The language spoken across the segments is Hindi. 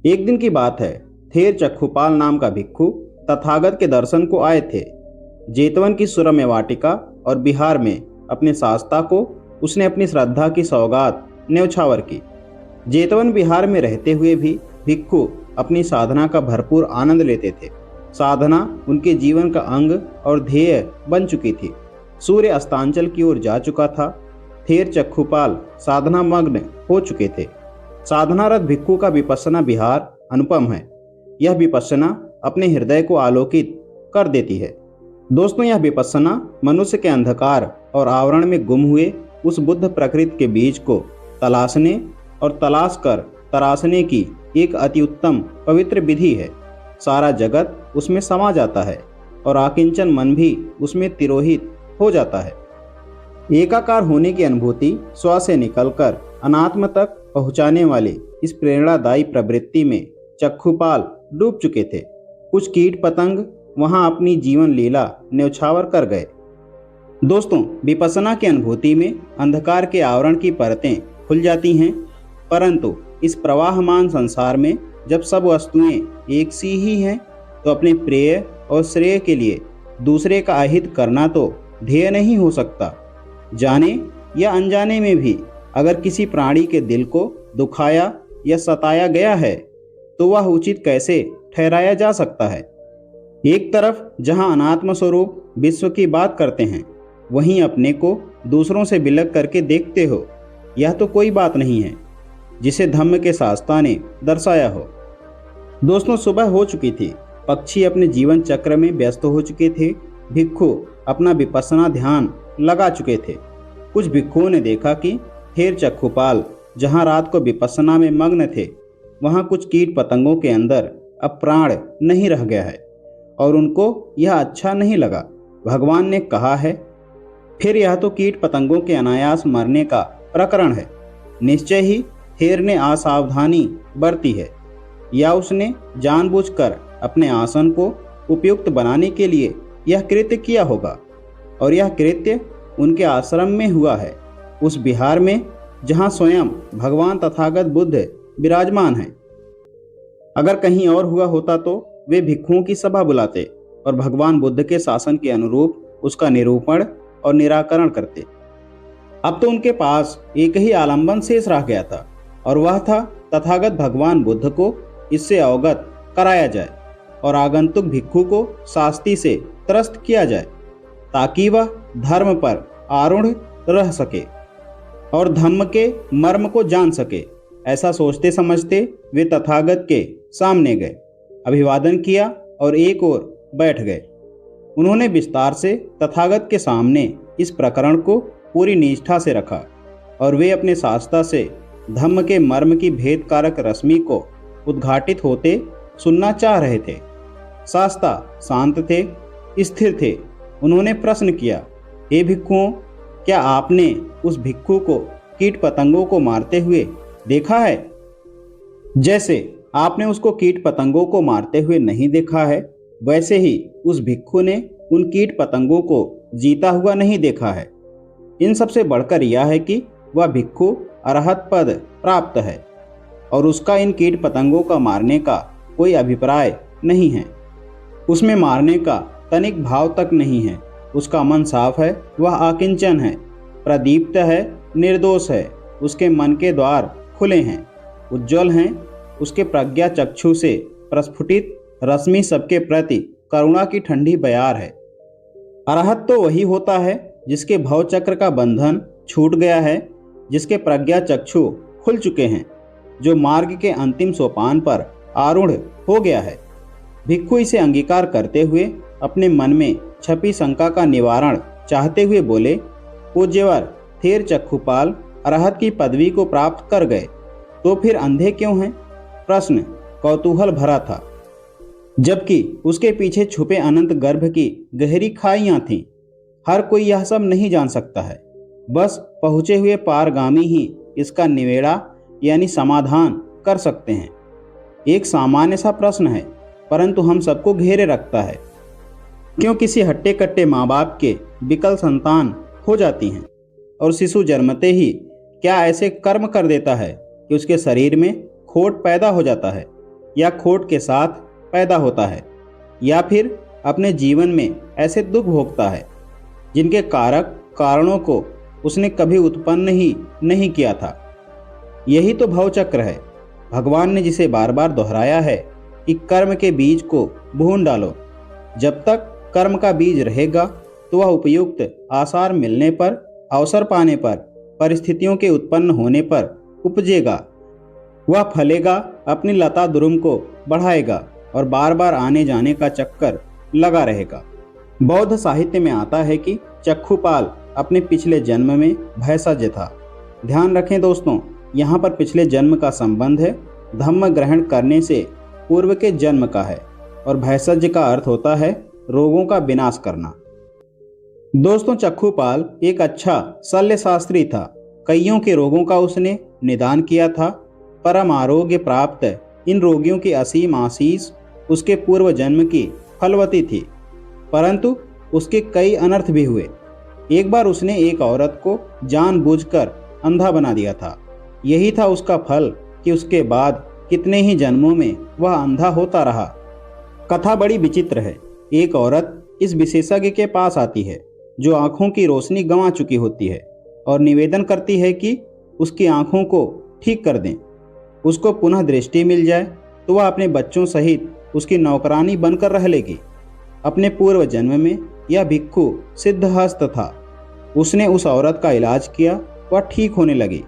एक दिन की बात है। थेर चक्षुपाल नाम का भिक्षु तथागत के दर्शन को आए थे। जेतवन की सुरम्य वाटिका और बिहार में अपने शास्ता को उसने अपनी श्रद्धा की सौगात न्यौछावर की। जेतवन बिहार में रहते हुए भी भिक्षु अपनी साधना का भरपूर आनंद लेते थे। साधना उनके जीवन का अंग और ध्येय बन चुकी थी। सूर्य अस्तांचल की ओर जा चुका था। थेर चक्षुपाल साधना मग्न हो चुके थे। साधनारत भिक्षु का विपश्यना विहार अनुपम है। यह विपश्यना अपने हृदय को आलोकित कर देती है। दोस्तों, यह विपश्यना मनुष्य के अंधकार और आवरण में गुम हुए उस बुद्ध प्रकृति के बीज को तलाशने और तलाश कर तराशने की एक अति उत्तम पवित्र विधि है। सारा जगत उसमें समा जाता है और आकिंचन मन भी उसमें तिरोहित हो जाता है। एकाकार होने की अनुभूति स्व से निकलकर अनात्म तक पहुंचाने वाली इस प्रेरणादायी प्रवृत्ति में चक्षुपाल डूब चुके थे। कुछ कीट पतंग वहां अपनी जीवन लीला न्यौछावर कर गए। दोस्तों, विपश्यना की अनुभूति में अंधकार के आवरण की परतें खुल जाती हैं, परंतु इस प्रवाहमान संसार में जब सब वस्तुएं एक सी ही हैं, तो अपने प्रेय और श्रेय के लिए दूसरे का अहित करना तो ध्येय नहीं हो सकता। जाने या अनजाने में भी अगर किसी प्राणी के दिल को दुखाया या सताया गया है, तो वह उचित कैसे ठहराया जा सकता है। एक तरफ जहां अनात्म स्वरूप विश्व की बात करते हैं, वहीं अपने को दूसरों से विलग करके देखते हो, यह तो कोई बात नहीं है जिसे धम्म के शास्ता ने दर्शाया हो। दोस्तों, सुबह हो चुकी थी। पक्षी अपने जीवन चक्र में व्यस्त हो चुके थे। भिक्षु अपना विपश्यना ध्यान लगा चुके थे। कुछ भिक्षुओं ने देखा कि थेर चक्षुपाल जहां रात को विपश्यना में मग्न थे, वहां कुछ कीट पतंगों के अंदर अब प्राण नहीं रह गया है और उनको यह अच्छा नहीं लगा। भगवान ने कहा है, फिर यह तो कीट पतंगों के अनायास मरने का प्रकरण है। निश्चय ही थेर ने असावधानी बरती है, या उसने जानबूझकर अपने आसन को उपयुक्त बनाने के लिए यह कृत्य किया होगा। और यह कृत्य उनके आश्रम में हुआ है, उस विहार में जहाँ स्वयं भगवान तथागत बुद्ध विराजमान हैं। अगर कहीं और हुआ होता तो वे भिक्षुओं की सभा बुलाते और भगवान बुद्ध के शासन के अनुरूप उसका निरूपण और निराकरण करते। अब तो उनके पास एक ही आलंबन शेष रह गया था, और वह था तथागत भगवान बुद्ध को इससे अवगत कराया जाए और आगंतुक भिक्षु को शास्ति से त्रस्त किया जाए, ताकि वह धर्म पर आरूढ़ रह सके और धम्म के मर्म को जान सके। ऐसा सोचते समझते वे तथागत के सामने गए, अभिवादन किया और एक ओर बैठ गए। उन्होंने विस्तार से तथागत के सामने इस प्रकरण को पूरी निष्ठा से रखा और वे अपने शास्ता से धम्म के मर्म की भेदकारक रश्मि को उद्घाटित होते सुनना चाह रहे थे। शास्ता शांत थे, स्थिर थे। उन्होंने प्रश्न किया, हे भिक्षुओं, क्या आपने उस भिक्षु को कीट पतंगों को मारते हुए देखा है? जैसे आपने उसको कीट पतंगों को मारते हुए नहीं देखा है, वैसे ही उस भिक्षु ने उन कीट पतंगों को जीता हुआ नहीं देखा है। इन सबसे बढ़कर यह है कि वह भिक्षु अरहत पद प्राप्त है और उसका इन कीट पतंगों का मारने का कोई अभिप्राय नहीं है। उसमें मारने का तनिक भाव तक नहीं है। उसका मन साफ है, वह आकिंचन है, प्रदीप्त है, निर्दोष है। उसके मन के द्वार खुले हैं, उज्ज्वल हैं। उसके प्रज्ञा चक्षु से प्रस्फुटित रश्मि सबके प्रति करुणा की ठंडी बयार है। अरहत तो वही होता है जिसके भवचक्र का बंधन छूट गया है, जिसके प्रज्ञा चक्षु खुल चुके हैं, जो मार्ग के अंतिम सोपान पर आरूढ़ हो गया है। भिक्षु इसे अंगीकार करते हुए अपने मन में छपी शंका का निवारण चाहते हुए बोले, पूज्यवर थेर चक्षुपाल अरहत की पदवी को प्राप्त कर गए, तो फिर अंधे क्यों हैं? प्रश्न कौतूहल भरा था, जबकि उसके पीछे छुपे अनंत गर्भ की गहरी खाइयां थीं। हर कोई यह सब नहीं जान सकता है, बस पहुँचे हुए पारगामी ही इसका निवेड़ा यानी समाधान कर सकते हैं। एक सामान्य सा प्रश्न है, परंतु हम सबको घेरे रखता है। क्यों किसी हट्टे कट्टे माँ बाप के विकल संतान हो जाती हैं और शिशु जन्मते ही क्या ऐसे कर्म कर देता है कि उसके शरीर में खोट पैदा हो जाता है? या खोट के साथ पैदा होता है, या फिर अपने जीवन में ऐसे दुख भोगता है जिनके कारक कारणों को उसने कभी उत्पन्न ही नहीं किया था। यही तो भवचक्र है। भगवान ने जिसे बार बार दोहराया है कि कर्म के बीज को भून डालो। जब तक कर्म का बीज रहेगा तो वह उपयुक्त आसार मिलने पर, अवसर पाने पर, परिस्थितियों के उत्पन्न होने पर उपजेगा। वह फलेगा, अपनी लता दुरुम को बढ़ाएगा और बार बार आने जाने का चक्कर लगा रहेगा। बौद्ध साहित्य में आता है कि चक्षुपाल अपने पिछले जन्म में भैषज था। ध्यान रखें दोस्तों, यहाँ पर पिछले जन्म का संबंध है धम्म ग्रहण करने से पूर्व के जन्म का है, और भैषज का अर्थ होता है रोगों का विनाश करना। दोस्तों, चक्षुपाल एक अच्छा शल्यशास्त्री था। कईयों के रोगों का उसने निदान किया था। परम आरोग्य प्राप्त इन रोगियों की असीम आशीष उसके पूर्व जन्म की फलवती थी, परंतु उसके कई अनर्थ भी हुए। एक बार उसने एक औरत को जानबूझकर अंधा बना दिया था। यही था उसका फल कि उसके बाद कितने ही जन्मों में वह अंधा होता रहा। कथा बड़ी विचित्र है। एक औरत इस विशेषज्ञ के पास आती है जो आंखों की रोशनी गंवा चुकी होती है, और निवेदन करती है कि उसकी आंखों को ठीक कर दें, उसको पुनः दृष्टि मिल जाए तो वह अपने बच्चों सहित उसकी नौकरानी बनकर रह लेगी। अपने पूर्व जन्म में यह भिक्षु सिद्धहस्त था। उसने उस औरत का इलाज किया, वह ठीक होने लगी,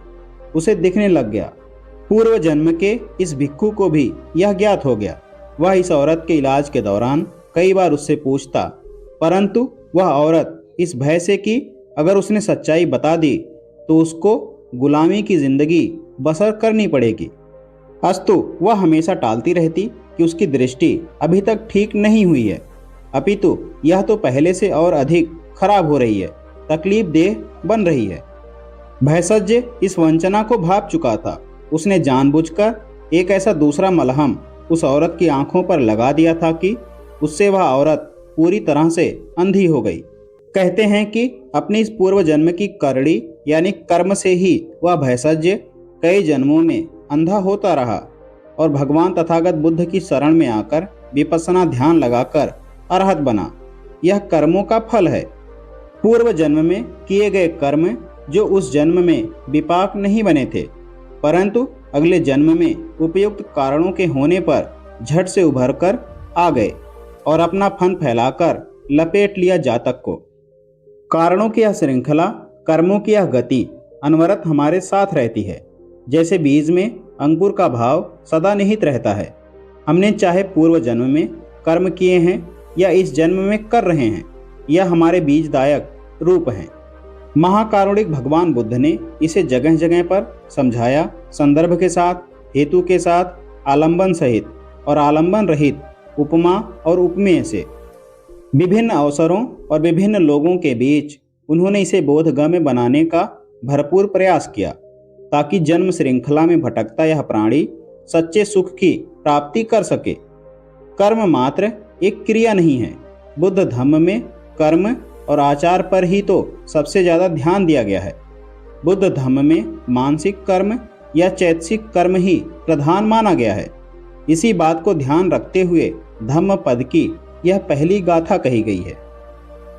उसे दिखने लग गया। पूर्व जन्म के इस भिक्षु को भी यह ज्ञात हो गया। वह इस औरत के इलाज के दौरान कई बार उससे पूछता, परंतु वह औरत इस भय से कि अगर उसने सच्चाई बता दी तो उसको गुलामी की जिंदगी बसर करनी पड़ेगी, अस्तु वह हमेशा टालती रहती कि उसकी दृष्टि अभी तक ठीक नहीं हुई है, अपितु यह तो पहले से और अधिक खराब हो रही है, तकलीफ देह बन रही है। भैषज्ञ इस वंचना को भाप चुका था। उसने जानबूझकर एक ऐसा दूसरा मलहम उस औरत की आंखों पर लगा दिया था कि उससे वह औरत पूरी तरह से अंधी हो गई। कहते हैं कि अपनी इस पूर्व जन्म की करड़ी यानी कर्म से ही वह भैषज्ञ कई जन्मों में अंधा होता रहा और भगवान तथागत बुद्ध की शरण में आकर विपश्यना ध्यान लगाकर अरहत बना। यह कर्मों का फल है। पूर्व जन्म में किए गए कर्म जो उस जन्म में विपाक नहीं बने थे, परंतु अगले जन्म में उपयुक्त कारणों के होने पर झट से उभर कर आ गए और अपना फन फैलाकर लपेट लिया जातक को। कारणों की यह श्रृंखला, कर्मों की यह गति अनवरत हमारे साथ रहती है। जैसे बीज में अंकुर का भाव सदा निहित रहता है। हमने चाहे पूर्व जन्म में कर्म किए हैं या इस जन्म में कर रहे हैं, यह हमारे बीजदायक रूप हैं। महाकारुणिक भगवान बुद्ध ने इसे जगह जगह पर समझाया, संदर्भ के साथ, हेतु के साथ, आलंबन सहित और आलंबन रहित, उपमा और उपमेय से। विभिन्न अवसरों और विभिन्न लोगों के बीच उन्होंने इसे बोधगम्य बनाने का भरपूर प्रयास किया, ताकि जन्म श्रृंखला में भटकता यह प्राणी सच्चे सुख की प्राप्ति कर सके। कर्म मात्र एक क्रिया नहीं है। बुद्ध धम्म में कर्म और आचार पर ही तो सबसे ज्यादा ध्यान दिया गया है। बुद्ध धम्म में मानसिक कर्म या चैतसिक कर्म ही प्रधान माना गया है। इसी बात को ध्यान रखते हुए धम्म पद की यह पहली गाथा कही गई है।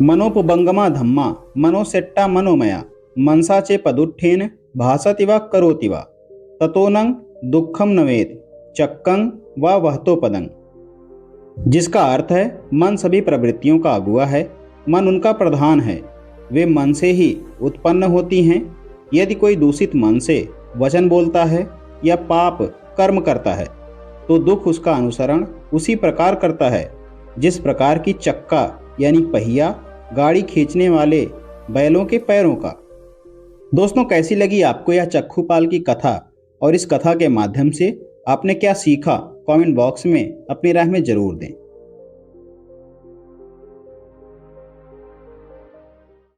मनोपबंगमा धम्मा मनोसेट्टा मनोमया मनसा चे पदुत्थेन भासति वा करोति वा ततोनं दुखम नवेद चक्कं व वहतो पदं। जिसका अर्थ है मन सभी प्रवृत्तियों का अगुआ है, मन उनका प्रधान है, वे मन से ही उत्पन्न होती हैं। यदि कोई दूषित मन से वचन बोलता है या पाप कर्म करता है तो दुख उसका अनुसरण उसी प्रकार करता है जिस प्रकार की चक्का यानी पहिया गाड़ी खींचने वाले बैलों के पैरों का। दोस्तों, कैसी लगी आपको यह चक्षुपाल की कथा, और इस कथा के माध्यम से आपने क्या सीखा? कमेंट बॉक्स में अपनी राय में जरूर दें।